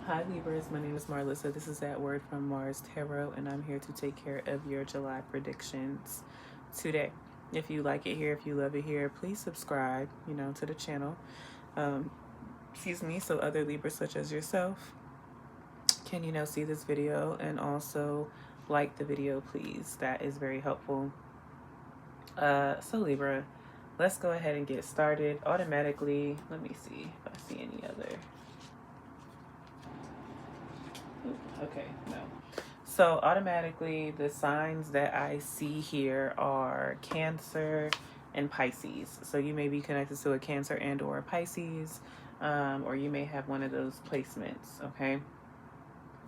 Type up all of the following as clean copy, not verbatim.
Hi Libras, my name is Marlissa. This is That Word from Mars Tarot, and I'm here to take care of your July predictions today. If you like it here, if you love it here, please subscribe, to the channel. So other Libras such as yourself can, see this video and also like the video, please. That is very helpful. So Libra, let's go ahead and get started. Automatically, let me see if I see any other. Okay, no. So automatically, the signs that I see here are Cancer and Pisces. So you may be connected to a Cancer and or a Pisces, or you may have one of those placements, okay?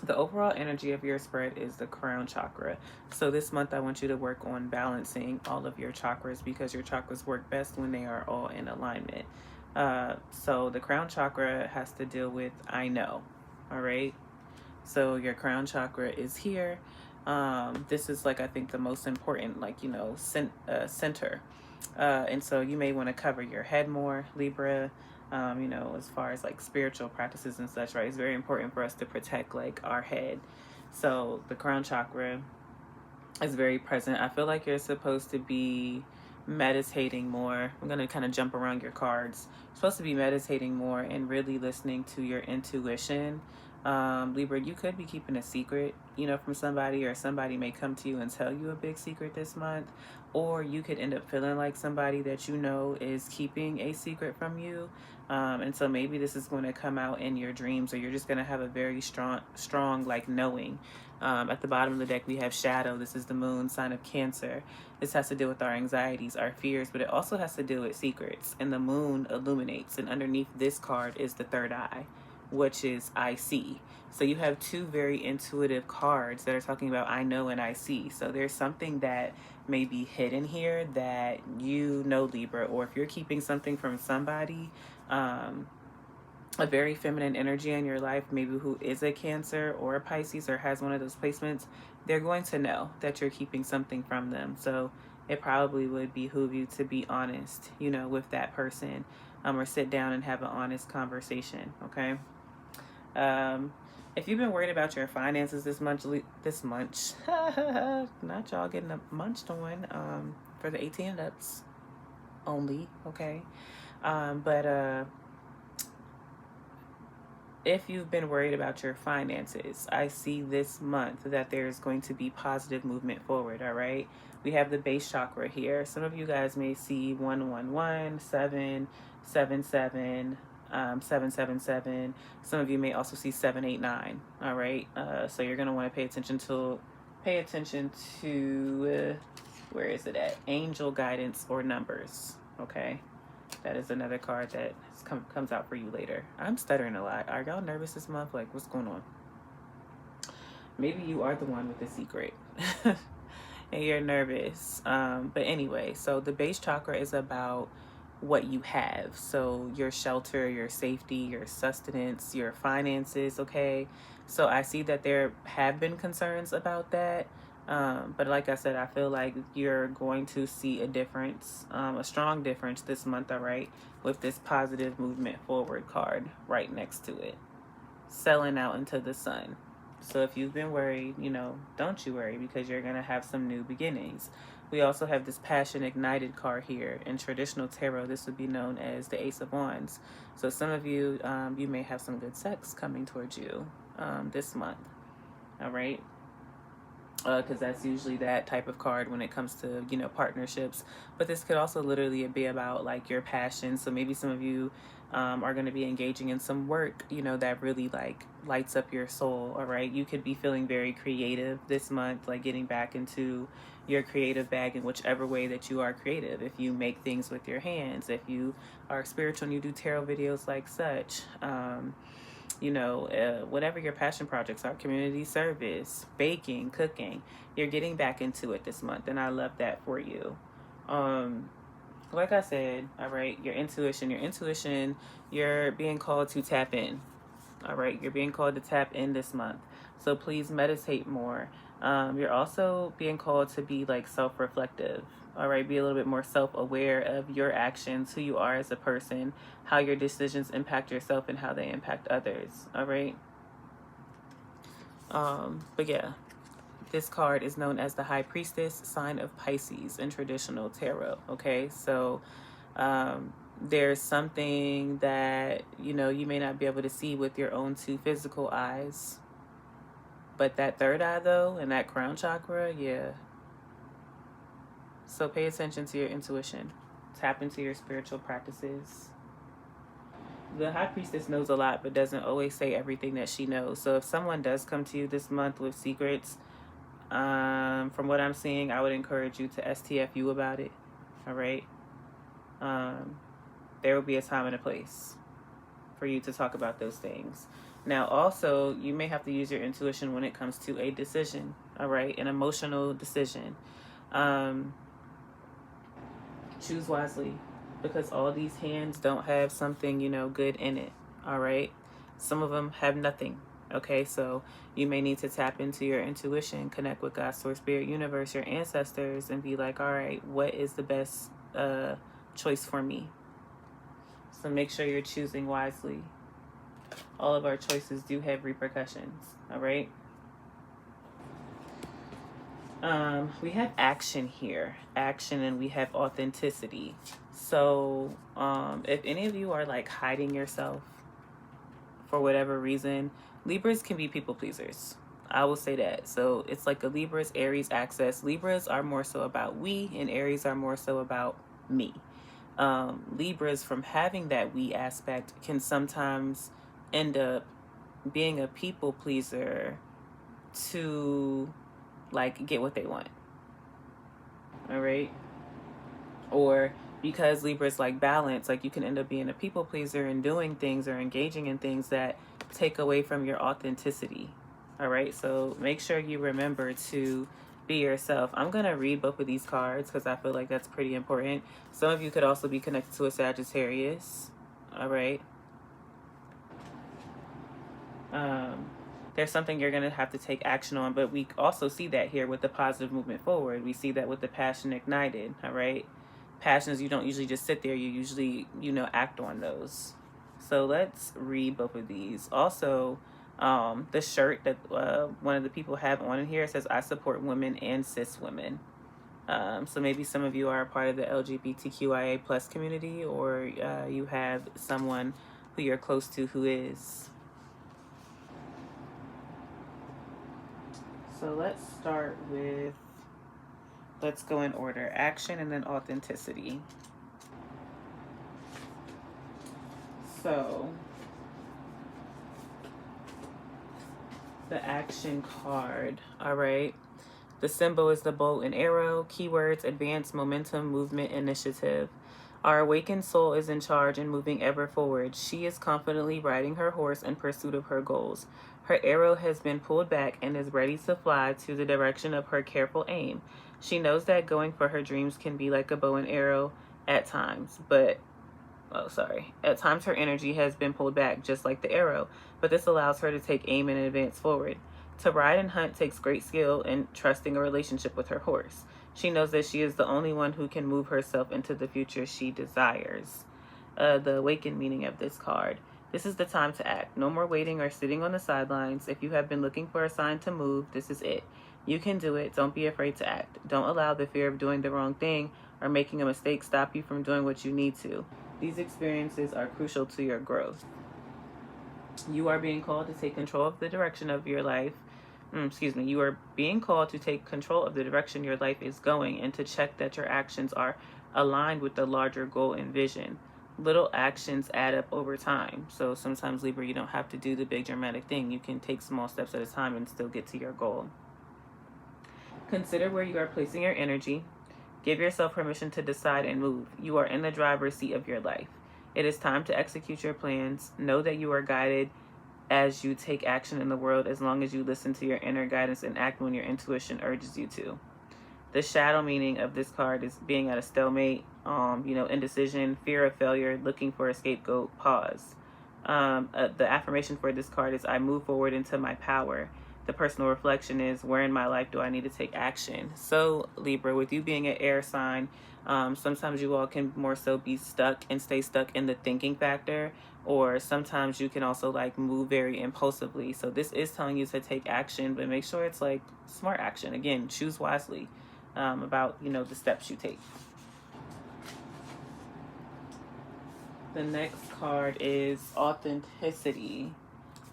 The overall energy of your spread is the crown chakra. So this month, I want you to work on balancing all of your chakras because your chakras work best when they are all in alignment. So the crown chakra has to deal with I know, all right? So your crown chakra is here. This is I think the most important, center. And so you may want to cover your head more, Libra, as far as spiritual practices and such, right? It's very important for us to protect our head. So the crown chakra is very present. I feel like you're supposed to be meditating more. I'm going to kind of jump around your cards. You're supposed to be meditating more and really listening to your intuition. Libra, you could be keeping a secret, from somebody, or somebody may come to you and tell you a big secret this month, or you could end up feeling like somebody that is keeping a secret from you. And so maybe this is going to come out in your dreams, or you're just going to have a very strong knowing. At the bottom of the deck, we have shadow. This is the moon, sign of Cancer. This has to do with our anxieties, our fears, but it also has to do with secrets. And the moon illuminates, and underneath this card is the third eye, which is I see. So you have two very intuitive cards that are talking about I know and I see. So there's something that may be hidden here that Libra, or if you're keeping something from somebody, a very feminine energy in your life, maybe who is a Cancer or a Pisces or has one of those placements, they're going to know that you're keeping something from them. So it probably would behoove you to be honest, with that person, or sit down and have an honest conversation, okay? If you've been worried about your finances this month, not y'all getting munched on, for the 18 and ups only, okay? But if you've been worried about your finances, I see this month that there's going to be positive movement forward, all right? We have the base chakra here. Some of you guys may see 111, 777, 777. Some of you may also see 789, all right? So you're going to want to pay attention to where is it at? Angel guidance or numbers, okay? That is another card that comes out for you later. I'm stuttering a lot. Are y'all nervous this month? What's going on? Maybe you are the one with the secret and you're nervous. But anyway, so the base chakra is about what you have. So your shelter, your safety, your sustenance, your finances, okay? So I see that there have been concerns about that. But like I said, I feel like you're going to see a difference, a strong difference this month, all right, with this positive movement forward card right next to it, selling out into the sun. So if you've been worried, don't you worry, because you're going to have some new beginnings. We also have this passion ignited card here. In traditional tarot, this would be known as the Ace of Wands. So some of you, you may have some good sex coming towards you this month, all right? Because that's usually that type of card when it comes to, partnerships. But this could also literally be about your passion. So maybe some of you are going to be engaging in some work, that really lights up your soul. All right. You could be feeling very creative this month, getting back into your creative bag in whichever way that you are creative. If you make things with your hands, if you are spiritual and you do tarot videos like such, whatever your passion projects are, community service, baking, cooking, you're getting back into it this month. And I love that for you. Like I said, all right, your intuition, you're being called to tap in. All right, you're being called to tap in this month. So please meditate more. You're also being called to be self-reflective. All right, be a little bit more self-aware of your actions, who you are as a person, how your decisions impact yourself and how they impact others. All right. But yeah, this card is known as the High Priestess, sign of Pisces in traditional tarot. Okay, so there's something that, you know, you may not be able to see with your own two physical eyes. But that third eye, though, and that crown chakra, yeah. So pay attention to your intuition. Tap into your spiritual practices. The High Priestess knows a lot, but doesn't always say everything that she knows. So if someone does come to you this month with secrets, from what I'm seeing, I would encourage you to STFU about it. All right. There will be a time and a place for you to talk about those things. Now, also, you may have to use your intuition when it comes to a decision. All right, an emotional decision. Choose wisely, because all these hands don't have something, you know, good in it. All right, some of them have nothing. Okay, so you may need to tap into your intuition, connect with God, Source, Spirit, Universe, your ancestors, and be like, all right, what is the best choice for me? So make sure you're choosing wisely. All of our choices do have repercussions. All right. We have action here, action, and we have authenticity. So if any of you are like hiding yourself for whatever reason, Libras can be people pleasers. I will say that. So it's like a Libras, Aries access. Libras are more so about we, and Aries are more so about me. Libras, from having that we aspect, can sometimes end up being a people pleaser to like get what they want. All right. Or because Libras like balance, like you can end up being a people pleaser and doing things or engaging in things that take away from your authenticity. All right. So make sure you remember to be yourself. I'm going to read both of these cards because I feel like that's pretty important. Some of you could also be connected to a Sagittarius. All right. There's something you're going to have to take action on, but we also see that here with the positive movement forward. We see that with the passion ignited. All right. Passions, you don't usually just sit there. You usually, you know, act on those. So let's read both of these. Also, the shirt that one of the people have on in here says, I support women and cis women. So maybe some of you are a part of the LGBTQIA plus community, or you have someone who you're close to who is. So let's start with, let's go in order, action and then authenticity. So the action card, all right. The symbol is the bow and arrow. Keywords: advance, momentum, movement, initiative. Our awakened soul is in charge and moving ever forward. She is confidently riding her horse in pursuit of her goals. Her arrow has been pulled back and is ready to fly to the direction of her careful aim. She knows that going for her dreams can be like a bow and arrow at times, At times her energy has been pulled back just like the arrow, but this allows her to take aim and advance forward. To ride and hunt takes great skill and trusting a relationship with her horse. She knows that she is the only one who can move herself into the future she desires. The awakened meaning of this card. This is the time to act. No more waiting or sitting on the sidelines. If you have been looking for a sign to move, this is it. You can do it. Don't be afraid to act. Don't allow the fear of doing the wrong thing or making a mistake stop you from doing what you need to. These experiences are crucial to your growth. You are being called to take control of the direction of your life. You are being called to take control of the direction your life is going and to check that your actions are aligned with the larger goal and vision. Little actions add up over time. So sometimes, Libra, you don't have to do the big dramatic thing. You can take small steps at a time and still get to your goal. Consider where you are placing your energy. Give yourself permission to decide and move. You are in the driver's seat of your life. It is time to execute your plans. Know that you are guided as you take action in the world, as long as you listen to your inner guidance and act when your intuition urges you to. The shadow meaning of this card is being at a stalemate, indecision, fear of failure, looking for a scapegoat, pause. The affirmation for this card is, I move forward into my power. The personal reflection is, where in my life do I need to take action? So Libra, with you being an air sign, sometimes you all can more so be stuck and stay stuck in the thinking factor, or sometimes you can also like move very impulsively. So this is telling you to take action, but make sure it's like smart action. Again, choose wisely about, you know, the steps you take. The next card is authenticity.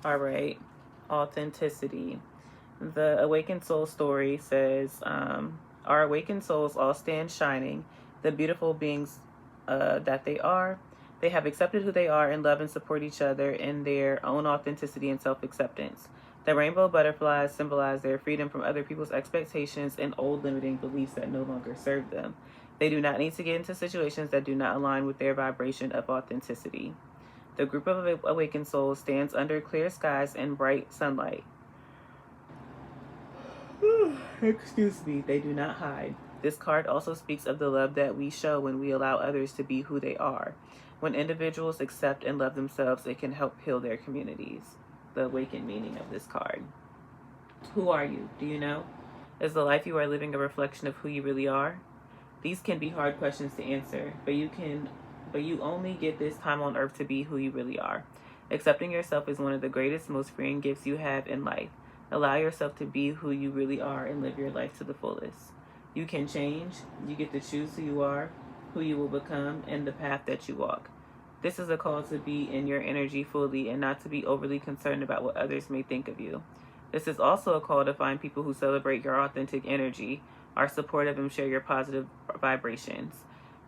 All right, authenticity. The awakened soul story says, our awakened souls all stand shining, the beautiful beings that they are. They have accepted who they are and love and support each other in their own authenticity and self-acceptance. The rainbow butterflies symbolize their freedom from other people's expectations and old limiting beliefs that no longer serve them. They do not need to get into situations that do not align with their vibration of authenticity. The group of awakened souls stands under clear skies and bright sunlight. Excuse me, they do not hide. This card also speaks of the love that we show when we allow others to be who they are. When individuals accept and love themselves, it can help heal their communities. The awakened meaning of this card. Who are you? Do you know? Is the life you are living a reflection of who you really are? These can be hard questions to answer, but you only get this time on earth to be who you really are. Accepting yourself is one of the greatest, most freeing gifts you have in life. Allow yourself to be who you really are and live your life to the fullest. You can change. You get to choose who you are, who you will become, and the path that you walk. This is a call to be in your energy fully and not to be overly concerned about what others may think of you. This is also a call to find people who celebrate your authentic energy, are supportive, and share your positive vibrations.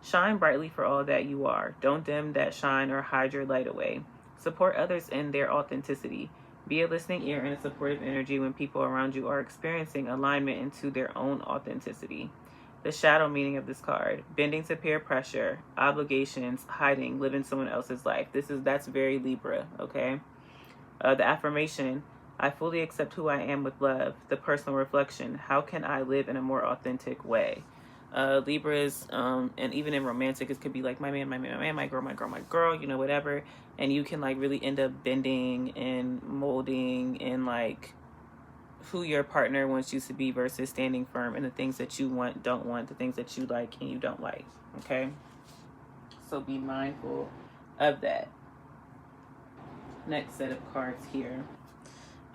Shine brightly for all that you are. Don't dim that shine or hide your light away. Support others in their authenticity. Be a listening ear and a supportive energy when people around you are experiencing alignment into their own authenticity. The shadow meaning of this card: bending to peer pressure, obligations, hiding, living someone else's life. That's very Libra, okay? The affirmation: I fully accept who I am with love. The personal reflection: how can I live in a more authentic way? Libras, and even in romantic, it could be like my man, my girl, you know, whatever. And you can like really end up bending and molding and like who your partner wants you to be versus standing firm in the things that you want, don't want, the things that you like and you don't like. Okay? So be mindful of that. Next set of cards here.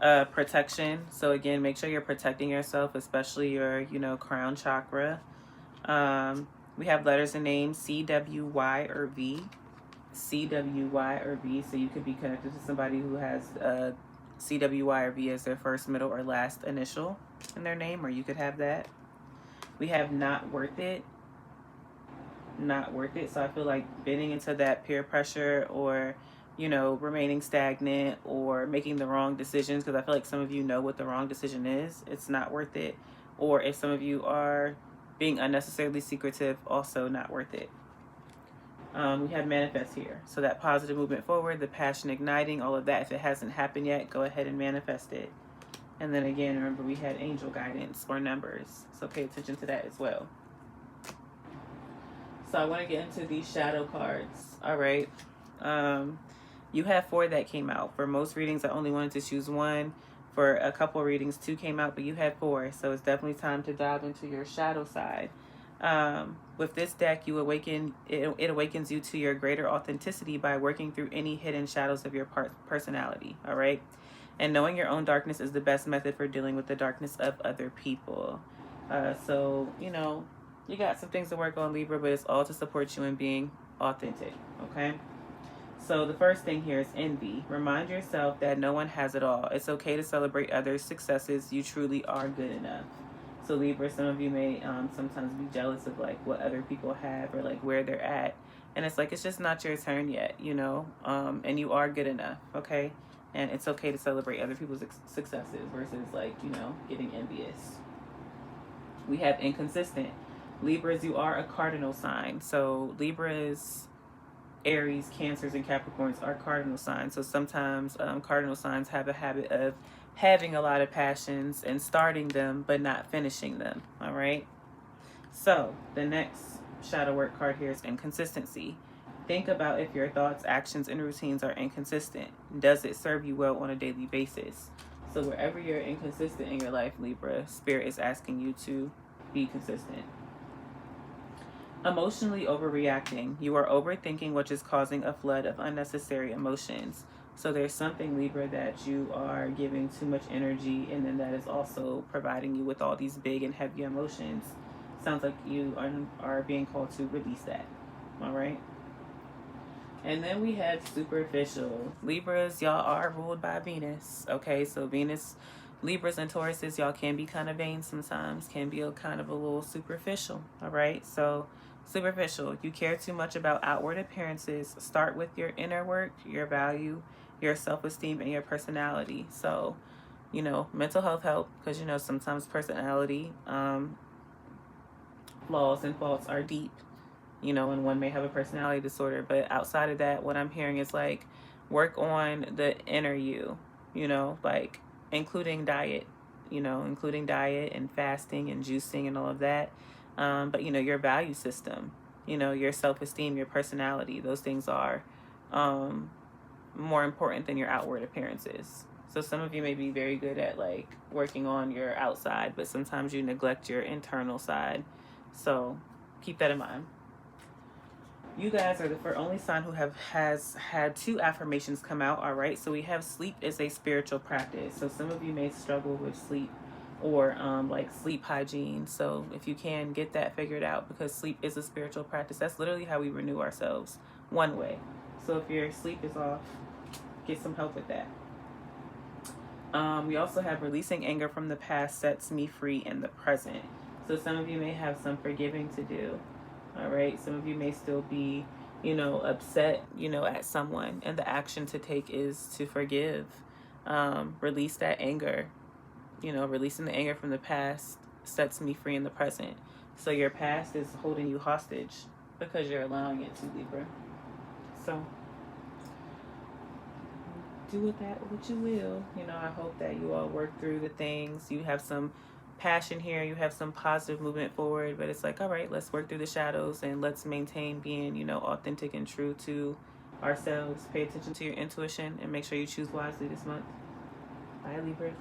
Protection. So again, make sure you're protecting yourself, especially your, you know, crown chakra. We have letters and names C, W, Y, or V. C, W, Y, or V. So you could be connected to somebody who has C, W, Y, or V as their first, middle, or last initial in their name, or you could have that. We have not worth it. Not worth it. So I feel like bending into that peer pressure, or, you know, remaining stagnant or making the wrong decisions, because I feel like some of you know what the wrong decision is. It's not worth it. Or if some of you are being unnecessarily secretive, also not worth it. We have manifest here. So that positive movement forward, the passion igniting, all of that. If it hasn't happened yet, go ahead and manifest it. And then again, remember we had angel guidance or numbers. So pay attention to that as well. So I want to get into these shadow cards. All right. You have 4 that came out. For most readings, I only wanted to choose 1. For a couple readings, 2 came out, but you had 4. So it's definitely time to dive into your shadow side. With this deck, it awakens you to your greater authenticity by working through any hidden shadows of your personality. All right. And knowing your own darkness is the best method for dealing with the darkness of other people. So, you know, you got some things to work on, Libra, but it's all to support you in being authentic. Okay. So the first thing here is envy. Remind yourself that no one has it all. It's okay to celebrate others' successes. You truly are good enough. So Libra, some of you may sometimes be jealous of like what other people have or like where they're at. And it's like, it's just not your turn yet, you know, and you are good enough. Okay. And it's okay to celebrate other people's successes versus like, you know, getting envious. We have inconsistent. Libras, you are a cardinal sign. So Libras, Aries, Cancers, and Capricorns are cardinal signs. So sometimes cardinal signs have a habit of having a lot of passions and starting them, but not finishing them. All right. So the next shadow work card here is inconsistency. Think about if your thoughts, actions, and routines are inconsistent. Does it serve you well on a daily basis? So wherever you're inconsistent in your life, Libra, Spirit is asking you to be consistent. Emotionally overreacting. You are overthinking, which is causing a flood of unnecessary emotions. So there's something, Libra, that you are giving too much energy, and then that is also providing you with all these big and heavy emotions. Sounds like you are being called to release that. All right. And then we have superficial. Libras, y'all are ruled by Venus. Okay, so Venus, Libras and Tauruses, y'all can be kind of vain sometimes, can be a kind of a little superficial. All right, so superficial. You care too much about outward appearances. Start with your inner work, your value, your self-esteem, and your personality. So, you know, mental health help, because, you know, sometimes personality flaws and faults are deep, you know, and one may have a personality disorder. But outside of that, what I'm hearing is like work on the inner you know, like including diet, you know, including diet and fasting and juicing and all of that. But, you know, your value system, you know, your self-esteem, your personality, those things are more important than your outward appearances. So some of you may be very good at like working on your outside, but sometimes you neglect your internal side. So keep that in mind. You guys are the only sign who has had 2 affirmations come out. All right, so we have sleep is a spiritual practice. So some of you may struggle with sleep or like sleep hygiene. So if you can get that figured out, because sleep is a spiritual practice. That's literally how we renew ourselves, one way. So if your sleep is off, get some help with that. We also have releasing anger from the past sets me free in the present. So some of you may have some forgiving to do. All right. Some of you may still be, you know, upset, you know, at someone, and the action to take is to forgive. Release that anger. You know, releasing the anger from the past sets me free in the present. So your past is holding you hostage because you're allowing it to, Libra. So do with that what you will. You know, I hope that you all work through the things. You have some passion here, you have some positive movement forward, but it's like, all right, let's work through the shadows and let's maintain being, you know, authentic and true to ourselves. Pay attention to your intuition and make sure you choose wisely this month. Bye, Libra.